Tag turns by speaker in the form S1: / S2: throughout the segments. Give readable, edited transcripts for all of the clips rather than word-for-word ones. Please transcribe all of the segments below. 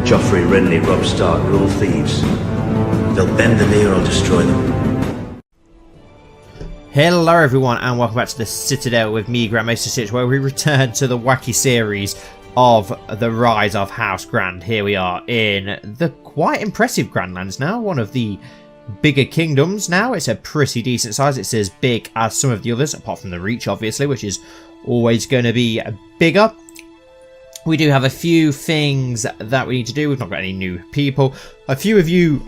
S1: Joffrey, Renly, Robb Stark are all thieves. They'll bend the knee or I'll destroy them.
S2: Hello everyone and welcome back to the Citadel with me, Grand Maester Stitch, where we return to the wacky series of the Rise of House Grand. Here we are in the quite impressive Grandlands now, one of the bigger kingdoms now. It's a pretty decent size. It's as big as some of the others, apart from the Reach obviously, which is always going to be bigger. We do have a few things that we need to do. We've not got any new people. A few of you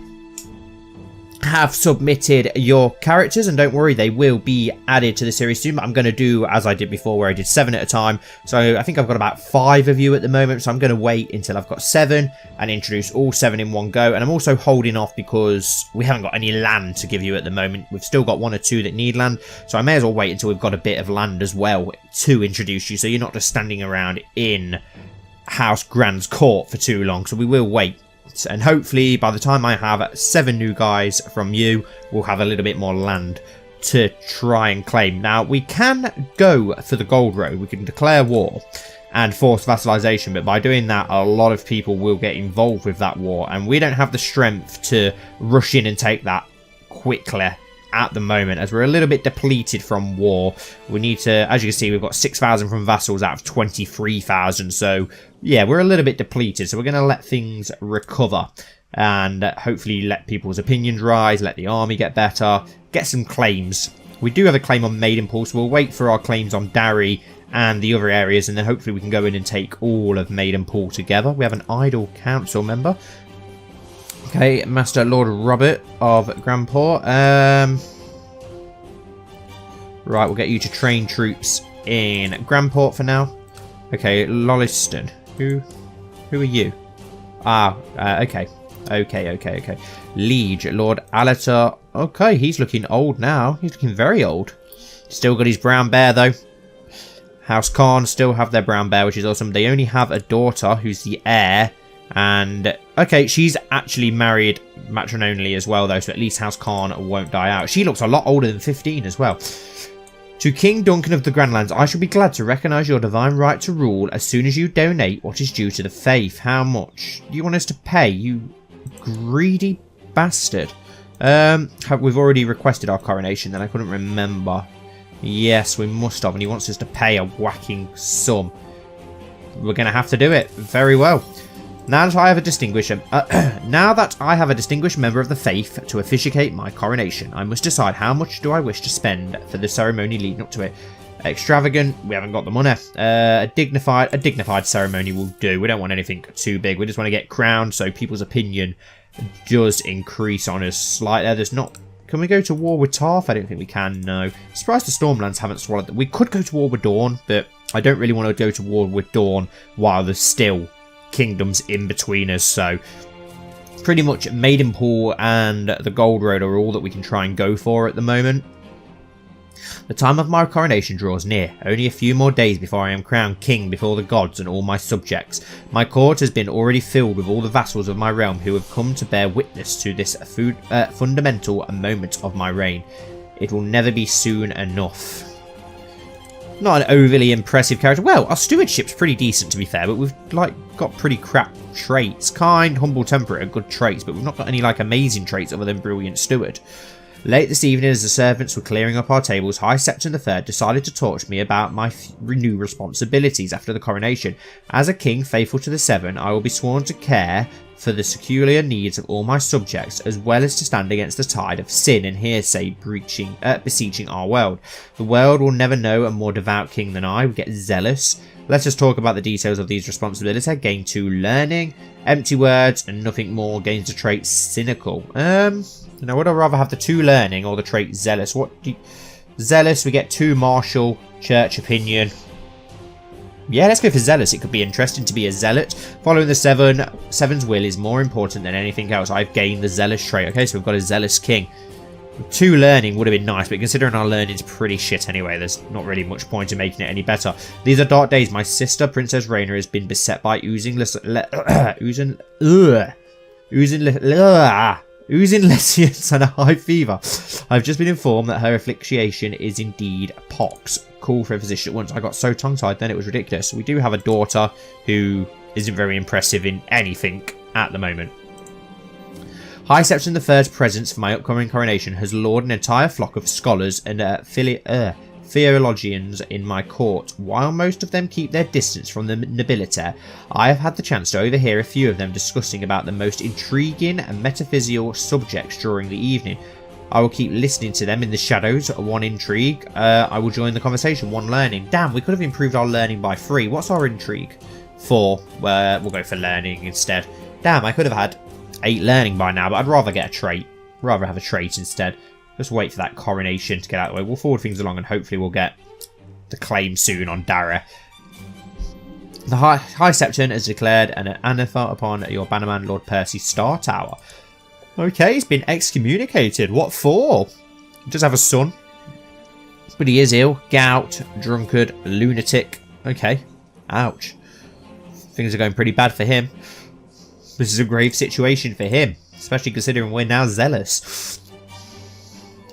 S2: have submitted your characters, and don't worry, they will be added to the series soon. But I'm going to do as I did before, where I did 7 at a time. So I think I've got about 5 of you at the moment, so I'm going to wait until I've got 7 and introduce all 7 in one go. And I'm also holding off because we haven't got any land to give you at the moment. We've still got 1 or 2 that need land, so I may as well wait until we've got a bit of land as well to introduce you, so you're not just standing around in House Grand's court for too long. So we will wait. And hopefully by the time I have 7 new guys from you, we'll have a little bit more land to try and claim. Now, we can go for the gold road. We can declare war and force vassalization, but by doing that, a lot of people will get involved with that war, and we don't have the strength to rush in and take that quickly at the moment, as we're a little bit depleted from war. We need to, as you can see, we've got 6,000 from vassals out of 23,000, so yeah, we're a little bit depleted, so we're going to let things recover and hopefully let people's opinions rise, let the army get better, get some claims. We do have a claim on Maidenpool, so we'll wait for our claims on Darry and the other areas, and then hopefully we can go in and take all of Maidenpool together. We have an idle council member. Okay, Master Lord Robert of Grandport. Right, we'll get you to train troops in Grandport for now. Okay, Lolliston. Who are you? Okay. Okay. Liege, Lord Alator. Okay, he's looking old now. He's looking very old. Still got his brown bear, though. House Khan still have their brown bear, which is awesome. They only have a daughter who's the heir. And, okay, she's actually married matrimonially as well, though, so at least House Khan won't die out. She looks a lot older than 15 as well. To King Duncan of the Grandlands, I shall be glad to recognise your divine right to rule as soon as you donate what is due to the faith. How much do you want us to pay, you greedy bastard? We've already requested our coronation, then I couldn't remember. Yes, we must have, and he wants us to pay a whacking sum. We're going to have to do it. Very well. Now that I have a distinguished member of the faith to officiate my coronation, I must decide how much do I wish to spend for the ceremony leading up to it. Extravagant, we haven't got the money. A dignified ceremony will do. We don't want anything too big. We just want to get crowned so people's opinion does increase on us slightly. There's not. Can we go to war with Tarth? I don't think we can. No. Surprised the Stormlands haven't swallowed them. We could go to war with Dawn, but I don't really want to go to war with Dawn while there's still kingdoms in between us. So pretty much Maidenpool and the Gold Road are all that we can try and go for at the moment. The time of my coronation draws near. Only a few more days before I am crowned king before the gods and all my subjects. My court has been already filled with all the vassals of my realm who have come to bear witness to this fundamental moment of my reign. It will never be soon enough. Not an overly impressive character. Well, our stewardship's pretty decent, to be fair, but we've got pretty crap traits. Kind, humble, temperate are good traits, but we've not got any amazing traits other than brilliant steward. Late this evening, as the servants were clearing up our tables, High Septon III decided to talk to me about my new responsibilities after the coronation. As a king faithful to the Seven, I will be sworn to care for the secular needs of all my subjects, as well as to stand against the tide of sin and hearsay beseeching our world. The world will never know a more devout king than I. We get zealous. Let us talk about the details of these responsibilities. Gain 2 learning, empty words, and nothing more. Gains the trait cynical. Now, would I rather have the 2 learning or the trait zealous? Zealous, we get 2 martial, church opinion. Yeah, let's go for zealous. It could be interesting to be a zealot. Following the Seven's will is more important than anything else. I've gained the zealous trait. Okay, so we've got a zealous king. 2 learning would have been nice, but considering our learning's pretty shit anyway, there's not really much point in making it any better. These are dark days. My sister, Princess Rhaena, has been beset by oozing lesions and a high fever. I've just been informed that her affliction is indeed pox. Call for a physician at once. I got so tongue-tied then it was ridiculous. We do have a daughter who isn't very impressive in anything at the moment. High Septon III's presence for my upcoming coronation has lured an entire flock of scholars and theologians in my court. While most of them keep their distance from the nobility, I have had the chance to overhear a few of them discussing about the most intriguing and metaphysical subjects during the evening. I will keep listening to them in the shadows. 1 intrigue. I will join the conversation. 1 learning. Damn, we could have improved our learning by 3. What's our intrigue? 4. We'll go for learning instead. Damn, I could have had 8 learning by now, but I'd rather get a trait. Rather have a trait instead. Just wait for that coronation to get out of the way. We'll forward things along and hopefully we'll get the claim soon on Dara. The High Septon has declared an anathema upon your bannerman Lord Percy Star Tower. Okay, he's been excommunicated. What for? He does have a son. But he is ill. Gout, drunkard, lunatic. Okay. Ouch. Things are going pretty bad for him. This is a grave situation for him. Especially considering we're now zealous.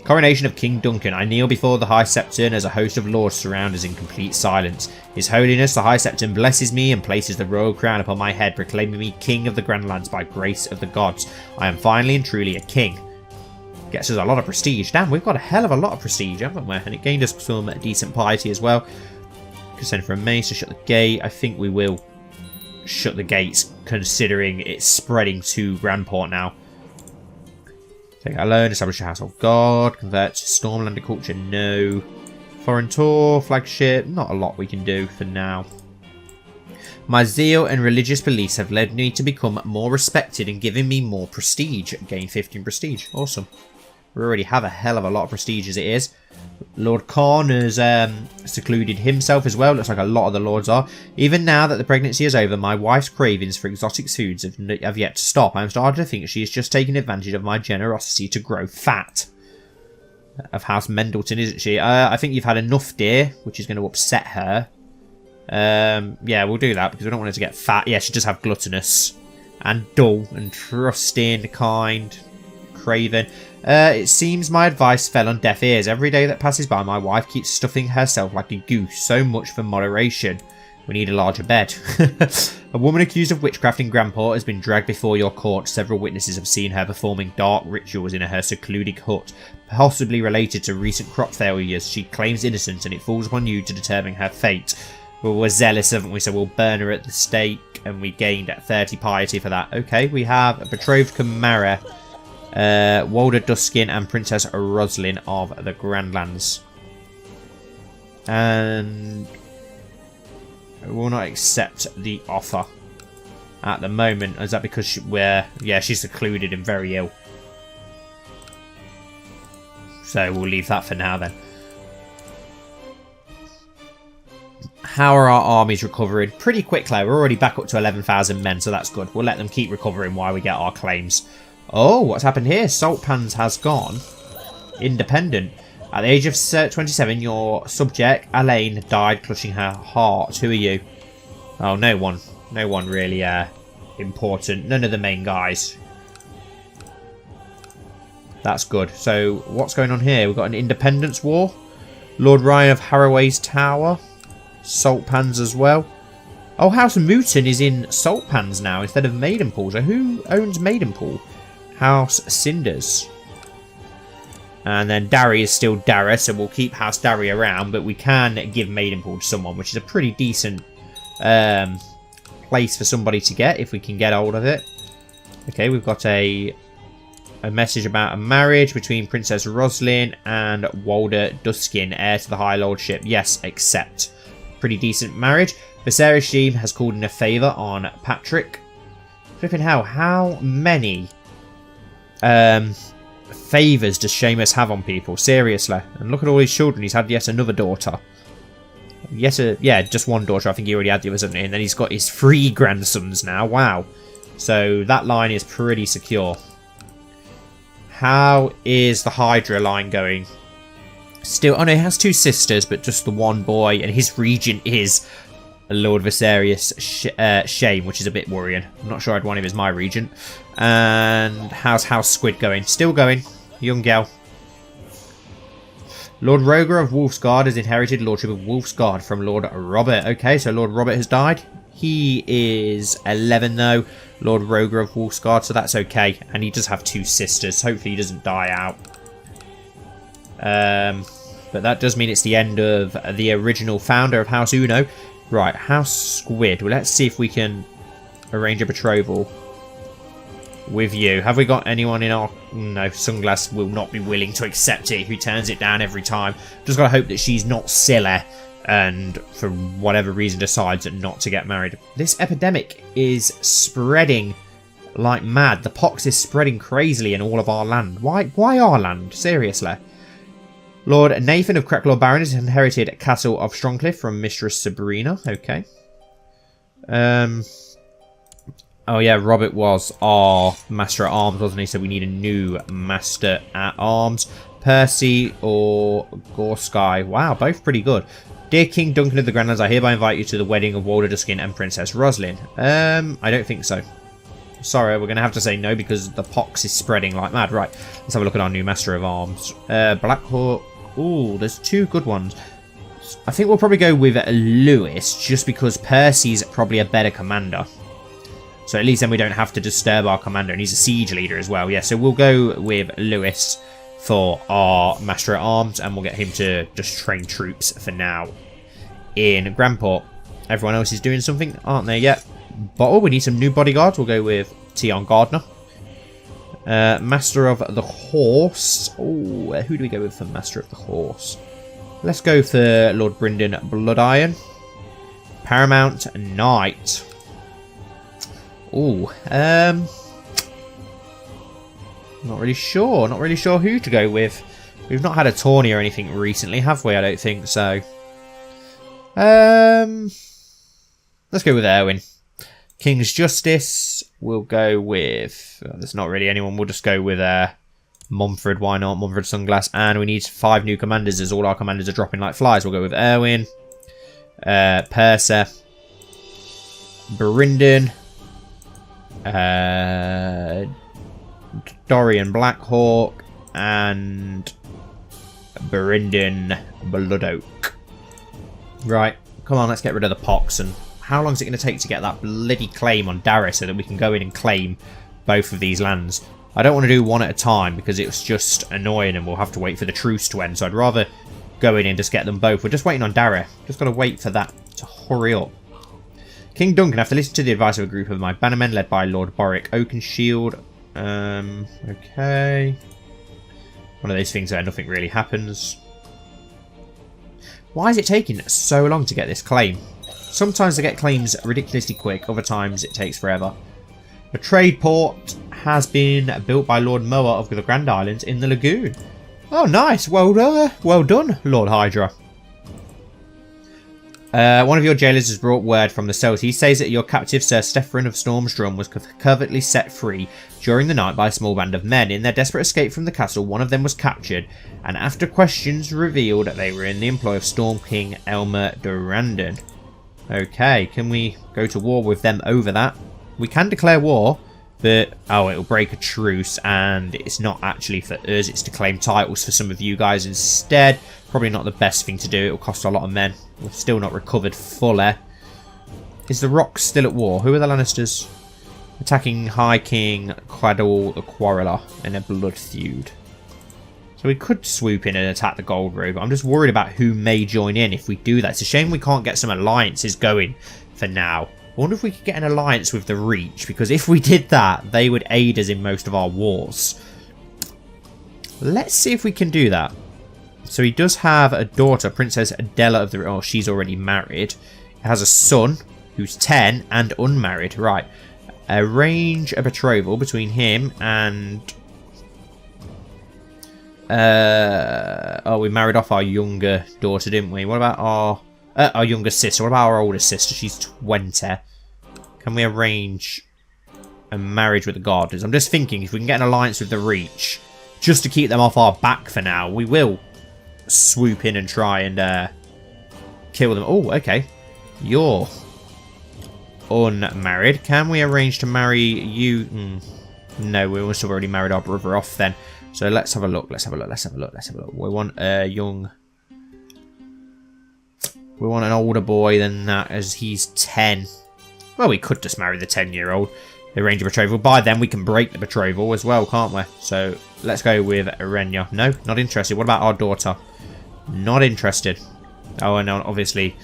S2: Coronation of King Duncan. I kneel before the High Septon as a host of lords surround us in complete silence. His Holiness the High Septon blesses me and places the royal crown upon my head, proclaiming me King of the Grandlands by grace of the gods. I am finally and truly a king. Gets us a lot of prestige. Damn, we've got a hell of a lot of prestige, haven't we? And it gained us some decent piety as well. Could send for a mace to shut the gate. I think we will shut the gates, considering it's spreading to Grandport now. Take out a loan, establish a household guard, convert to Stormlander culture, no. Foreign tour, flagship, not a lot we can do for now. My zeal and religious beliefs have led me to become more respected and giving me more prestige. Gain 15 prestige, awesome. We already have a hell of a lot of prestige as it is. Lord Khan has secluded himself as well. Looks like a lot of the lords are. Even now that the pregnancy is over, my wife's cravings for exotic foods have yet to stop. I'm starting to think she is just taking advantage of my generosity to grow fat. Of House Mendleton, isn't she? I think you've had enough, dear, which is going to upset her. Yeah, we'll do that because we don't want her to get fat. Yeah, she does have gluttonous and dull and trusting, kind, craven. It seems my advice fell on deaf ears. Every day that passes by, my wife keeps stuffing herself like a goose. So much for moderation. We need a larger bed. A woman accused of witchcraft in Grandport has been dragged before your court. Several witnesses have seen her performing dark rituals in her secluded hut, possibly related to recent crop failures. She claims innocence, and it falls upon you to determine her fate. Well, we're zealous, haven't we? So we'll burn her at the stake, and we gained 30 piety for that. Okay, we have a betrothed Camara. Walder Duskin and Princess Roslyn of the Grandlands. And we will not accept the offer at the moment. Is that because she's secluded and very ill? So we'll leave that for now then. How are our armies recovering? Pretty quickly. We're already back up to 11,000 men, so that's good. We'll let them keep recovering while we get our claims. Oh, what's happened here? Saltpans has gone independent. At the age of 27, your subject, Alain, died clutching her heart. Who are you? Oh, no one. No one really important. None of the main guys. That's good. So, what's going on here? We've got an independence war. Lord Ryan of Harroway's Tower. Saltpans as well. Oh, House Mooton is in Saltpans now instead of Maidenpool. So, who owns Maidenpool? House Cinders. And then Darry is still Dara, so we'll keep House Darry around, but we can give Maidenpool to someone, which is a pretty decent place for somebody to get, if we can get hold of it. Okay, we've got a message about a marriage between Princess Roslyn and Walder Duskin, heir to the High Lordship. Yes, accept. Pretty decent marriage. Viserys Sheem has called in a favour on Patrick. Flipping hell, how many favours does Seamus have on people? Seriously. And look at all his children. He's had yet another daughter. Yeah, just one daughter. I think he already had the others, hasn't he? And then he's got his 3 grandsons now. Wow. So that line is pretty secure. How is the Hydra line going? Still, oh no, he has 2 sisters, but just the one boy. And his regent is Lord Viserys Shame, which is a bit worrying. I'm not sure I'd want him as my regent. And how's House Squid going? Still going. Young gal. Lord Roger of Wolfsguard has inherited Lordship of Wolfsguard from Lord Robert. Okay, so Lord Robert has died. He is 11 though, Lord Roger of Wolfsguard, so that's okay. And he does have 2 sisters. Hopefully he doesn't die out. But that does mean it's the end of the original founder of House Uno. Right, House Squid. Well, let's see if we can arrange a betrothal with you. Have we got anyone in our... No, Sunglass will not be willing to accept it. Who turns it down every time. Just gotta hope that she's not silly and for whatever reason decides not to get married. This epidemic is spreading like mad. The pox is spreading crazily in all of our land. Why our land? Seriously. Lord Nathan of Crecklaw Baron has inherited Castle of Strongcliff from Mistress Sabrina. Okay. Oh yeah, Robert was our Master at Arms, wasn't he? So we need a new Master at Arms. Percy or Gorsky. Wow, both pretty good. Dear King Duncan of the Grandlands, I hereby invite you to the wedding of Walder Duskin and Princess Roslyn. I don't think so. Sorry, we're going to have to say no because the pox is spreading like mad. Right, let's have a look at our new Master of Arms. Black Hawk. Ooh, there's 2 good ones. I think we'll probably go with Lewis just because Percy's probably a better commander. So at least then we don't have to disturb our commander. And he's a siege leader as well. Yeah, so we'll go with Lewis for our Master at Arms. And we'll get him to just train troops for now in Grandport. Everyone else is doing something, aren't they yet? Bottle, we need some new bodyguards. We'll go with Tion Gardner. Master of the Horse. Oh, who do we go with for Master of the Horse? Let's go for Lord Brynden Bloodiron. Paramount Knight. Oh, not really sure. Not really sure who to go with. We've not had a tourney or anything recently, have we? I don't think so. Let's go with Erwin. King's Justice. We'll go with... there's not really anyone. We'll just go with Mumford. Why not? Mumford Sunglass. And we need 5 new commanders as all our commanders are dropping like flies. We'll go with Erwin. Percy. Brynden. Dorian Blackhawk. And Brynden Bloodoak. Right. Come on, let's get rid of the pox. And how long is it going to take to get that bloody claim on Dara so that we can go in and claim both of these lands? I don't want to do one at a time because it's just annoying and we'll have to wait for the truce to end. So I'd rather go in and just get them both. We're just waiting on Dara. Just got to wait for that to hurry up. King Duncan, after listening to the advice of a group of my bannermen led by Lord Boric Oakenshield. Okay. One of those things where nothing really happens. Why is it taking so long to get this claim? Sometimes I get claims ridiculously quick, other times it takes forever. A trade port has been built by Lord Moa of the Grand Islands in the lagoon. Oh, nice. Well done, Lord Hydra. One of your jailers has brought word from the cells. He says that your captive Sir Stephen of Stormsdrum was covertly set free during the night by a small band of men. In their desperate escape from the castle, one of them was captured, and after questions revealed that they were in the employ of Storm King Elmer Durandon. Okay, can we go to war with them over that? We can declare war, but... oh, it'll break a truce, and it's not actually for us. It's to claim titles for some of you guys instead. Probably not the best thing to do. It'll cost a lot of men. We've still not recovered fully. Is the Rock still at war? Who are the Lannisters? Attacking High King Quaddle the Quarreler in a blood feud. So we could swoop in and attack the Gold Road, but I'm just worried about who may join in if we do that. It's a shame we can't get some alliances going for now. I wonder if we could get an alliance with the Reach, because if we did that, they would aid us in most of our wars. Let's see if we can do that. So he does have a daughter, Princess Adela of the... oh, she's already married. He has a son who's 10 and unmarried. Right. Arrange a betrothal between him and... oh, we married off our younger daughter, didn't we? What about our younger sister? What about our older sister? She's 20. Can we arrange a marriage with the Gardeners? I'm just thinking if we can get an alliance with the Reach, just to keep them off our back for now, we will swoop in and try and kill them. Oh, okay. You're unmarried. Can we arrange to marry you? No, we must have already married our brother off then. So let's have a look. Let's have a look. Let's have a look. Let's have a look. We want a young... we want an older boy than that, as he's 10. Well, we could just marry the 10-year-old. Arrange a betrothal. By then, we can break the betrothal as well, can't we? So, let's go with Renya. No, not interested. What about our daughter? Not interested. Oh, and obviously,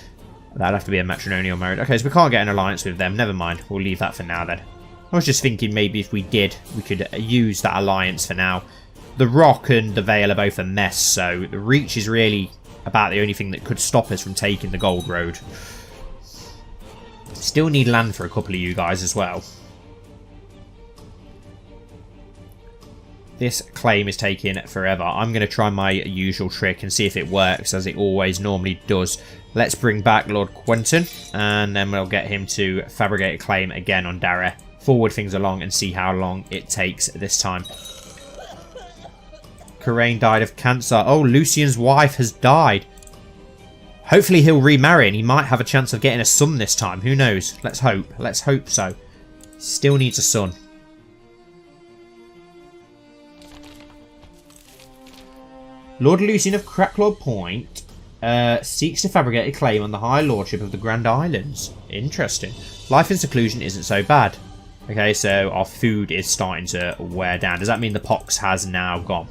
S2: that'd have to be a matrimonial marriage. Okay, so we can't get an alliance with them. Never mind. We'll leave that for now, then. I was just thinking maybe if we did, we could use that alliance for now. The Rock and the Vale are both a mess, so the Reach is really about the only thing that could stop us from taking the Gold Road. Still need land for a couple of you guys as well. This claim is taking forever. I'm going to try my usual trick and see if it works, as it always normally does. Let's bring back Lord Quentin, and then we'll get him to fabricate a claim again on Dara. Forward things along and see how long it takes this time. Karain died of cancer. Oh, Lucian's wife has died. Hopefully he'll remarry and he might have a chance of getting a son this time. Who knows? Let's hope. Let's hope so. Still needs a son. Lord Lucian of Cracklaw Point seeks to fabricate a claim on the High Lordship of the Grand Islands. Interesting. Life in seclusion isn't so bad. Okay, so our food is starting to wear down. Does that mean the pox has now gone?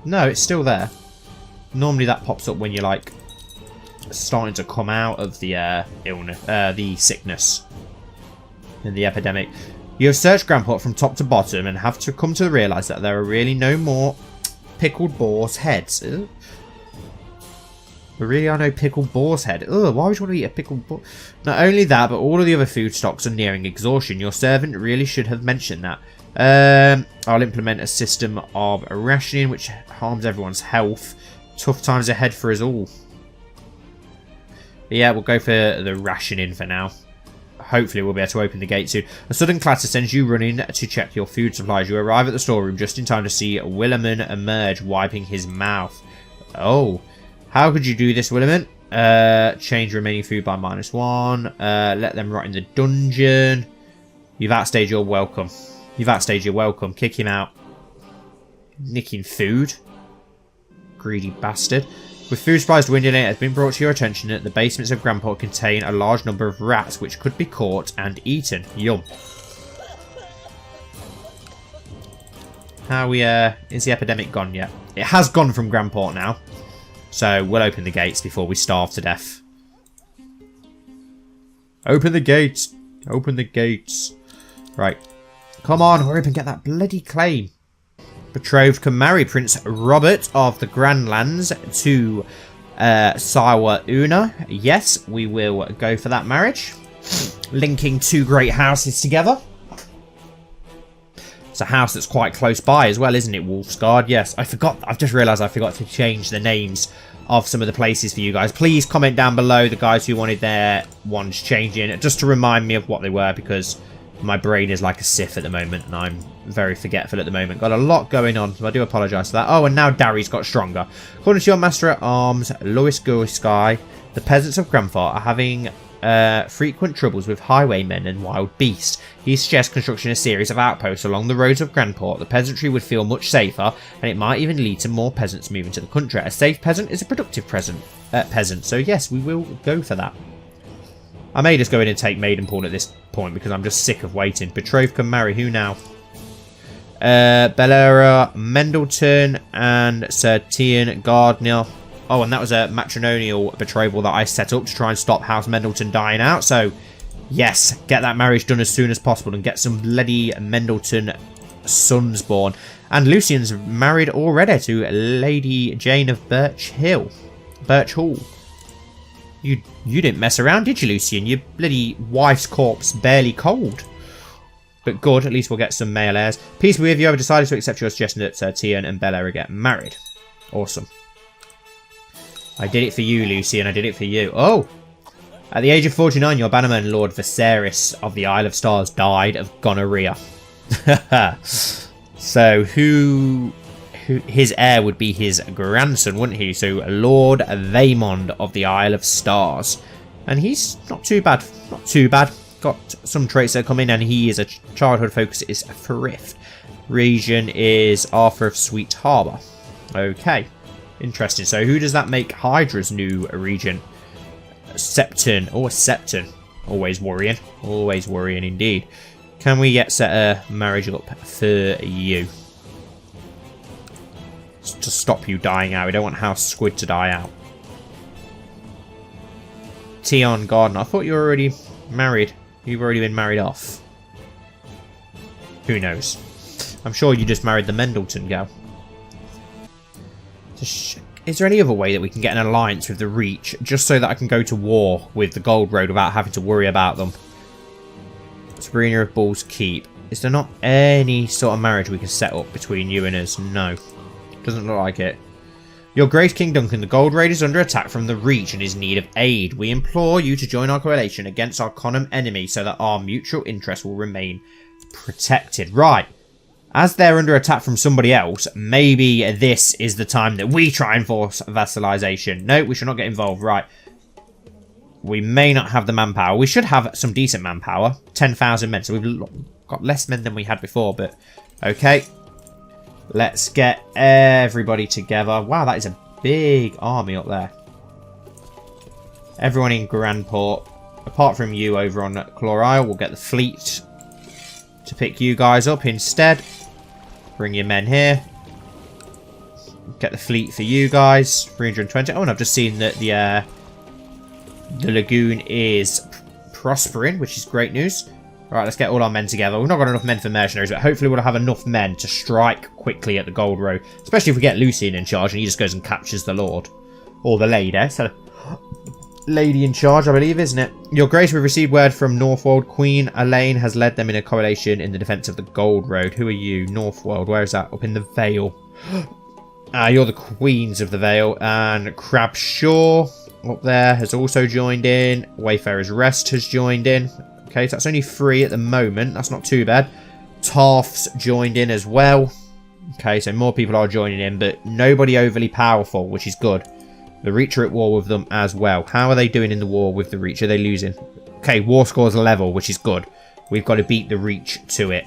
S2: No, it's still there. Normally that pops up when you're like starting to come out of the illness, the sickness, and the epidemic. You have searched Grandport from top to bottom and have to come to realise that there are really no more pickled boar's heads. Ugh. There really are no pickled boar's head. Ugh, why would you want to eat a pickled boar? Not only that, but all of the other food stocks are nearing exhaustion. Your servant really should have mentioned that. I'll implement a system of rationing which harms everyone's health. Tough times ahead for us all. But yeah, we'll go for the rationing for now. Hopefully we'll be able to open the gate soon. A sudden clatter sends you running to check your food supplies. You arrive at the storeroom just in time to see Williman emerge, wiping his mouth. Oh, how could you do this, Williman? Change remaining food by -1. Let them rot in the dungeon. You've outstayed your welcome. You've outstayed your welcome. Kick him out. Nicking food. Greedy bastard. With food supplies dwindling, it has been brought to your attention that the basements of Grandport contain a large number of rats which could be caught and eaten. Yum. How is the epidemic gone yet? It has gone from Grandport now. So we'll open the gates before we starve to death. Open the gates. Open the gates. Right. Come on, hurry up and get that bloody claim. Betrothed can marry Prince Robert of the Grandlands to Sawa Una. Yes, we will go for that marriage. Linking two great houses together. It's a house that's quite close by as well, isn't it? Wolfsguard. Yes, I forgot. I've just realised I forgot to change the names of some of the places for you guys. Please comment down below the guys who wanted their ones changing, just to remind me of what they were, because my brain is like a sieve at the moment and I'm very forgetful at the moment. Got a lot going on, so I do apologise for that. Oh, and now Darry's got stronger. According to your Master at Arms, Louis Gursky, the peasants of Grandfort are having frequent troubles with highwaymen and wild beasts. He suggests construction of a series of outposts along the roads of Grandport. The peasantry would feel much safer, and it might even lead to more peasants moving to the country. A safe peasant is a productive peasant, so yes, we will go for that. I may just go in and take Maidenpool at this point because I'm just sick of waiting. Betrothed can marry. Who now? Bellera Mendleton and Sir Tian Gardner. Oh, and that was a matrimonial betrothal that I set up to try and stop House Mendleton dying out. So, yes, get that marriage done as soon as possible and get some bloody Mendleton sons born. And Lucian's married already to Lady Jane of Birch Hall. You didn't mess around, did you, Lucian? Your bloody wife's corpse barely cold. But good, at least we'll get some male heirs. Peace be with you. I've decided to accept your suggestion that Sir Tian and Bellera get married. Awesome. I did it for you, Lucian. I did it for you. Oh! At the age of 49, your bannerman, Lord Viserys of the Isle of Stars, died of gonorrhea. So, his heir would be his grandson, wouldn't he? So, Lord Vaemond of the Isle of Stars. And he's not too bad. Not too bad. Got some traits that come in, and he is a childhood focus is Thrift. Region is Arthur of Sweet Harbour. Okay. Interesting. So who does that make Hydra's new region? Septon. Oh, a Septon. Always worrying. Always worrying indeed. Can we get set a marriage up for you? To stop you dying out. We don't want House Squid to die out. Tion Garden. I thought you were already married. You've already been married off. Who knows? I'm sure you just married the Mendleton gal. Is there any other way that we can get an alliance with the Reach, just so that I can go to war with the Gold Road without having to worry about them? Sabrina of Bull's Keep. Is there not any sort of marriage we can set up between you and us? No. Doesn't look like it. Your Grace King Duncan, the Gold Raid is under attack from the Reach and is in need of aid. We implore you to join our coalition against our common enemy so that our mutual interests will remain protected. Right. As they're under attack from somebody else, maybe this is the time that we try and force vassalization. No, we should not get involved. Right. We may not have the manpower. We should have some decent manpower. 10,000 men. So we've got less men than we had before, but okay. Let's get everybody together. Wow, that is a big army up there. Everyone in Grandport, apart from you over on Claw Isle, we'll get the fleet to pick you guys up instead. Bring your men here. Get the fleet for you guys. 320. Oh, and I've just seen that the lagoon is prospering, which is great news. Alright, let's get all our men together. We've not got enough men for mercenaries, but hopefully we'll have enough men to strike quickly at the Gold Road. Especially if we get Lucian in charge and he just goes and captures the Lord. Or the lady. So, lady in charge, I believe, isn't it? Your Grace, we've received word from Northwold. Queen Elaine has led them in a coalition in the defence of the Gold Road. Who are you? Northwold. Where is that? Up in the Vale. You're the Queens of the Vale. And Crabshaw up there has also joined in. Wayfarer's Rest has joined in. Okay, so that's only 3 at the moment. That's not too bad. Tarf's joined in as well. Okay, so more people are joining in, but nobody overly powerful, which is good. The Reach are at war with them as well. How are they doing in the war with the Reach? Are they losing? Okay, war score's level, which is good. We've got to beat the Reach to it,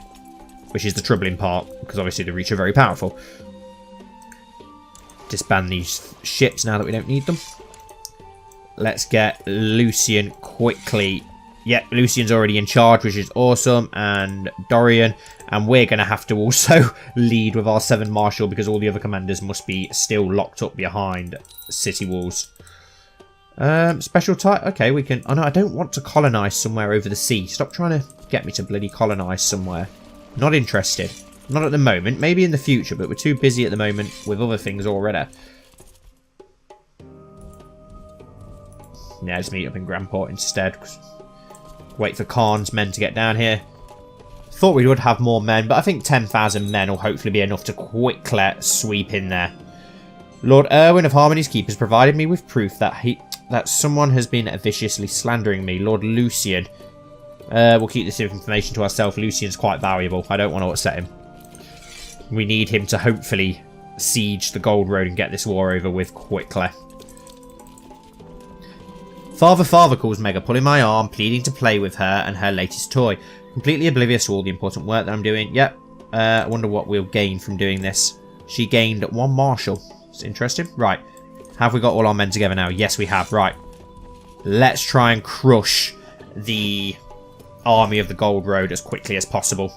S2: which is the troubling part, because obviously the Reach are very powerful. Disband these ships now that we don't need them. Let's get Lucian quickly. Yep, Lucian's already in charge, which is awesome. And Dorian. And we're going to have to also lead with our 7 Marshal because all the other commanders must be still locked up behind city walls. Special type. Okay, we can... Oh, no, I don't want to colonise somewhere over the sea. Stop trying to get me to bloody colonise somewhere. Not interested. Not at the moment. Maybe in the future, but we're too busy at the moment with other things already. Yeah, just meet up in Grandport instead. Wait for Khan's men to get down here. Thought we would have more men, but I think 10,000 men will hopefully be enough to quickly sweep in there. Lord Erwin of Harmony's Keep has provided me with proof that someone has been viciously slandering me. Lord Lucian. We'll keep this information to ourselves. Lucian's quite valuable. I don't want to upset him. We need him to hopefully siege the Gold Road and get this war over with quickly. Father calls Mega, pulling my arm, pleading to play with her and her latest toy. Completely oblivious to all the important work that I'm doing. Yep. I wonder what we'll gain from doing this. She gained 1 Marshal. It's interesting. Right. Have we got all our men together now? Yes, we have. Right. Let's try and crush the army of the Gold Road as quickly as possible.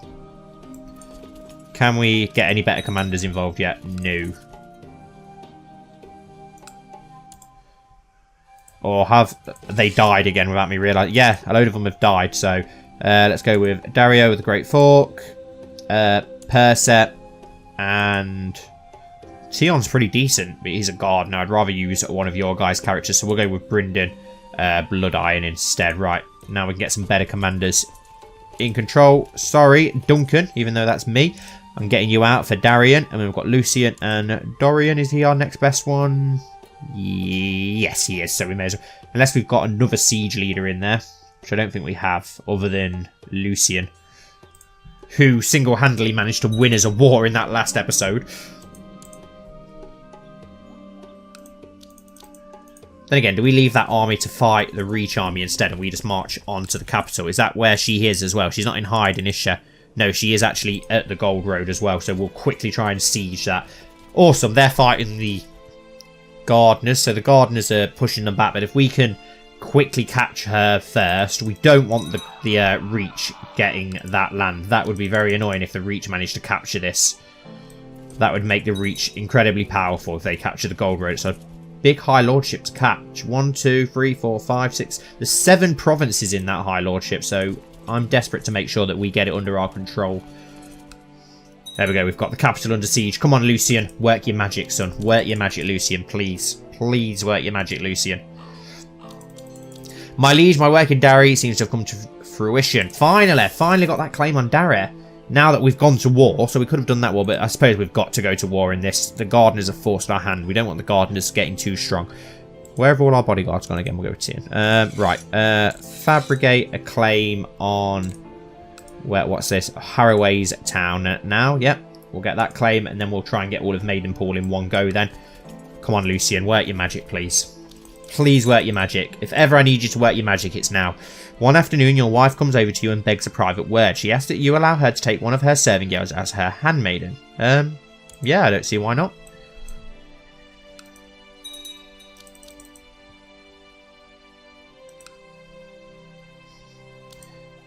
S2: Can we get any better commanders involved yet? No. Or have they died again without me realising? Yeah, a load of them have died. So let's go with Dario with the Great Fork, Perset, and Tion's pretty decent, but he's a guard. Now I'd rather use one of your guys' characters, so we'll go with Brynden Blood Iron instead. Right, now we can get some better commanders in control. Sorry, Duncan, even though that's me. I'm getting you out for Darian, and we've got Lucian and Dorian. Is he our next best one? Yes, he is, so we may as well. Unless we've got another siege leader in there, which I don't think we have, other than Lucian, who single-handedly managed to win us a war in that last episode. Then again, do we leave that army to fight the Reach army instead and we just march on to the capital? Is that where she is as well? She's not in hiding, is she? No, she is actually at the Gold Road as well, so we'll quickly try and siege that. Awesome, they're fighting the Gardeners, so the Gardeners are pushing them back, but if we can quickly catch her first. We don't want the Reach getting that land. That would be very annoying if the Reach managed to capture this. That would make the Reach incredibly powerful if they capture the Gold Road. So big High Lordship to catch. 1, 2, 3, 4, 5, 6. There's 7 provinces in that High Lordship, so I'm desperate to make sure that we get it under our control. There we go, we've got the capital under siege. Come on, Lucian. Work your magic, son. Work your magic, Lucian, please. Please work your magic, Lucian. My liege, my work in Darry seems to have come to fruition. Finally got that claim on Darry. Now that we've gone to war, so we could have done that war, but I suppose we've got to go to war in this. The Gardeners have forced our hand. We don't want the Gardeners getting too strong. Where have all our bodyguards gone again? We'll go to Tian. Right. Fabricate a claim on... what's this? Harroway's town now. Yep. We'll get that claim, and then we'll try and get all of Maidenpool in one go then. Come on, Lucian. Work your magic, please. Please work your magic. If ever I need you to work your magic, it's now. One afternoon, your wife comes over to you and begs a private word. She asks that you allow her to take one of her serving girls as her handmaiden. Yeah, I don't see why not.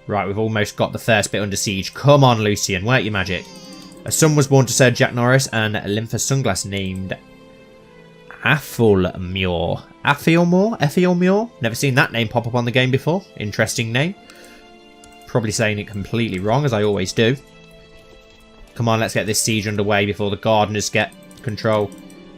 S2: Right, we've almost got the first bit under siege. Come on, Lucian, work your magic. A son was born to Sir Jack Norris and Lympha Sunglass named Athelmure. Athelmure? Never seen that name pop up on the game before. Interesting name. Probably saying it completely wrong, as I always do. Come on, let's get this siege underway before the Gardeners get control.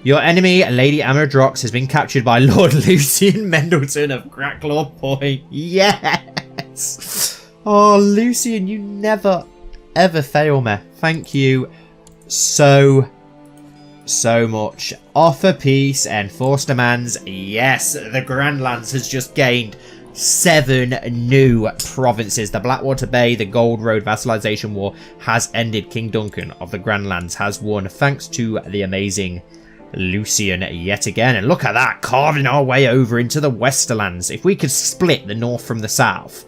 S2: Your enemy, Lady Amadrox, has been captured by Lord Lucian Mendleton of Cracklaw Point. Yes! Oh, Lucian, you never, ever fail me. Thank you so much. Offer peace, enforce demands. Yes, the Grandlands has just gained 7 new provinces. The Blackwater Bay, the Gold Road vassalization war has ended. King Duncan of the Grandlands has won thanks to the amazing Lucian yet again. And look at that, carving our way over into the Westerlands. If we could split the north from the south,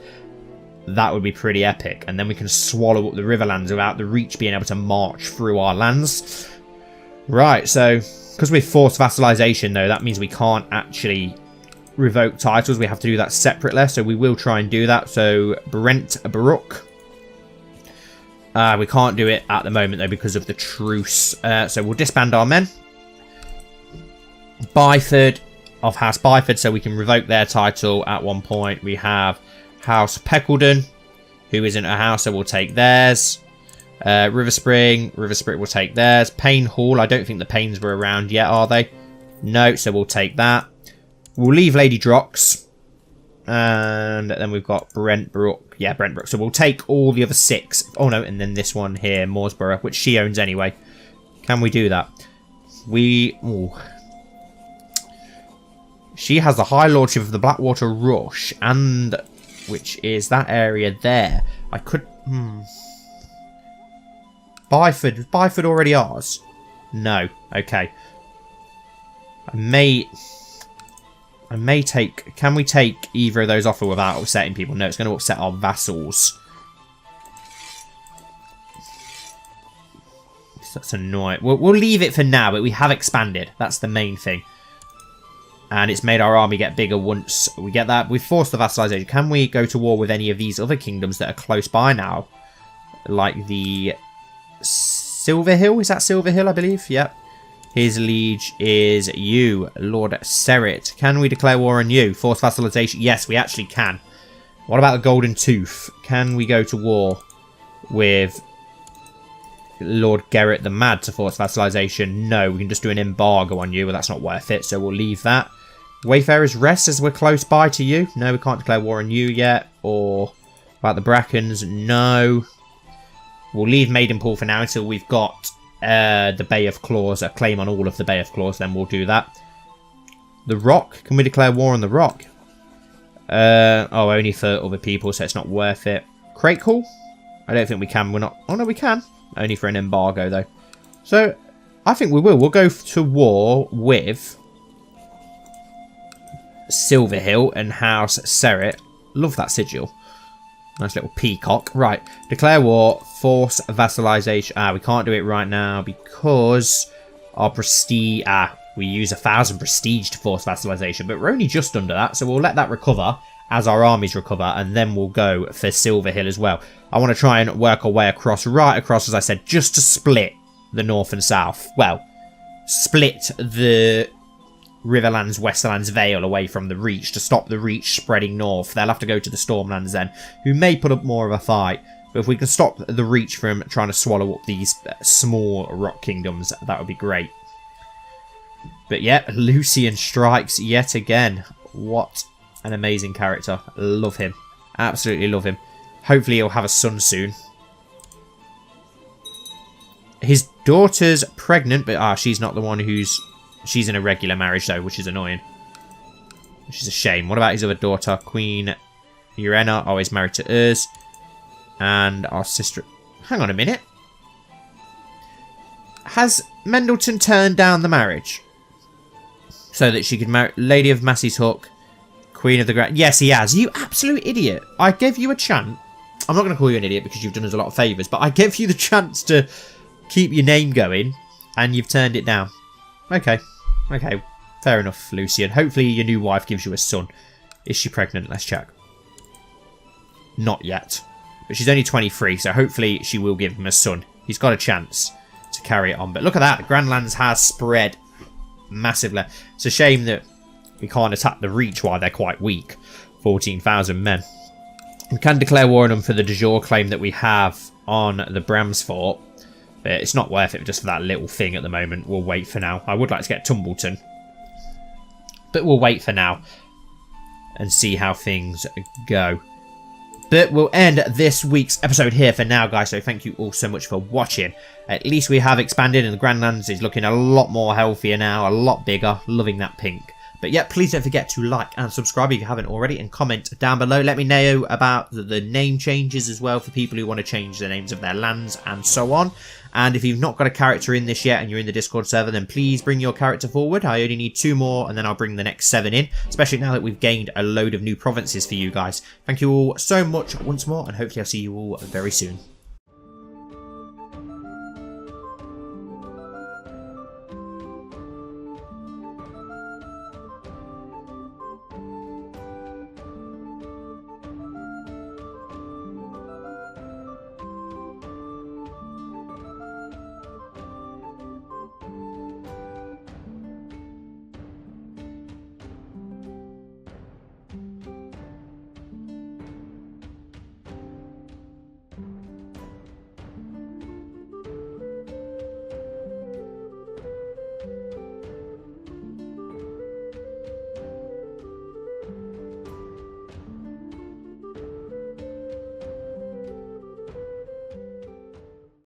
S2: that would be pretty epic. And then we can swallow up the Riverlands without the Reach being able to march through our lands. Right, so because we've forced vassalization, though, that means we can't actually revoke titles. We have to do that separately, so we will try and do that. So Brent Baruch. We can't do it at the moment, though, because of the truce. So we'll disband our men. Byford of House Byford, so we can revoke their title at one point. We have House Peckledon, who isn't a house, so we'll take theirs. River Spring will take theirs. Payne Hall, I don't think the Paynes were around yet, are they? No, so we'll take that. We'll leave Lady Drox. And then we've got Brentbrook. Yeah, Brentbrook. So we'll take all the other 6. Oh no, and then this one here, Mooresborough, which she owns anyway. Can we do that? Ooh. She has the High Lordship of the Blackwater Rush, and which is that area there. I could... Byford. Is Byford already ours? No. Okay. I may take... Can we take either of those off without upsetting people? No, it's going to upset our vassals. That's annoying. We'll leave it for now, but we have expanded. That's the main thing. And it's made our army get bigger once we get that. We've forced the vassalization. Can we go to war with any of these other kingdoms that are close by now? Like the... Silverhill? Is that Silverhill, I believe? Yep. His liege is you, Lord Serret. Can we declare war on you? Force vassalization? Yes, we actually can. What about the Golden Tooth? Can we go to war with Lord Gerrit the Mad to force vassalization? No, we can just do an embargo on you, but that's not worth it, so we'll leave that. Wayfarer's Rest, as we're close by to you. No, we can't declare war on you yet. Or about the Brackens? No. We'll leave Maidenpool for now until we've got the Bay of Claws, a claim on all of the Bay of Claws, then we'll do that. The Rock, can we declare war on the Rock? Oh, only for other people, so it's not worth it. Crate Call? I don't think we can, we're not... Oh no, we can. Only for an embargo, though. So, I think we will. We'll go to war with Silverhill and House Serret. Love that sigil. Nice little peacock. Right. Declare war. Force vassalization. We can't do it right now because our prestige... we use 1,000 prestige to force vassalization, but we're only just under that, so we'll let that recover as our armies recover, and then we'll go for Silver Hill as well. I want to try and work our way across, right across, as I said, just to split the north and south. Well, split the Riverlands, Westerlands Vale away from the Reach to stop the Reach spreading north. They'll have to go to the Stormlands then, who may put up more of a fight. But if we can stop the Reach from trying to swallow up these small rock kingdoms, that would be great. But yeah, Lucian strikes yet again. What an amazing character. Love him. Absolutely love him. Hopefully he'll have a son soon. His daughter's pregnant, but she's not the one who's... She's in a regular marriage though, which is annoying. Which is a shame. What about his other daughter, Queen Urena? Oh, he's married to us. And our sister... Hang on a minute. Has Mendleton turned down the marriage? So that she could marry Lady of Massey's Hook, Queen of the Grand... Yes, he has. You absolute idiot. I gave you a chance. I'm not going to call you an idiot because you've done us a lot of favours, but I gave you the chance to keep your name going, and you've turned it down. Okay. Okay. Fair enough, Lucian. Hopefully your new wife gives you a son. Is she pregnant? Let's check. Not yet. But she's only 23, so hopefully she will give him a son. He's got a chance to carry it on. But look at that. The Grandlands has spread massively. It's a shame that we can't attack the Reach while they're quite weak. 14,000 men. We can declare war on them for the de jure claim that we have on the Bramsfort. But it's not worth it just for that little thing at the moment. We'll wait for now. I would like to get Tumbleton. But we'll wait for now. And see how things go. But we'll end this week's episode here for now, guys. So thank you all so much for watching. At least we have expanded and the Grandlands is looking a lot more healthier now. A lot bigger. Loving that pink. But yeah, please don't forget to like and subscribe if you haven't already. And comment down below. Let me know about the name changes as well for people who want to change the names of their lands and so on. And if you've not got a character in this yet and you're in the Discord server, then please bring your character forward. I only need 2 more and then I'll bring the next 7 in. Especially now that we've gained a load of new provinces for you guys. Thank you all so much once more and hopefully I'll see you all very soon.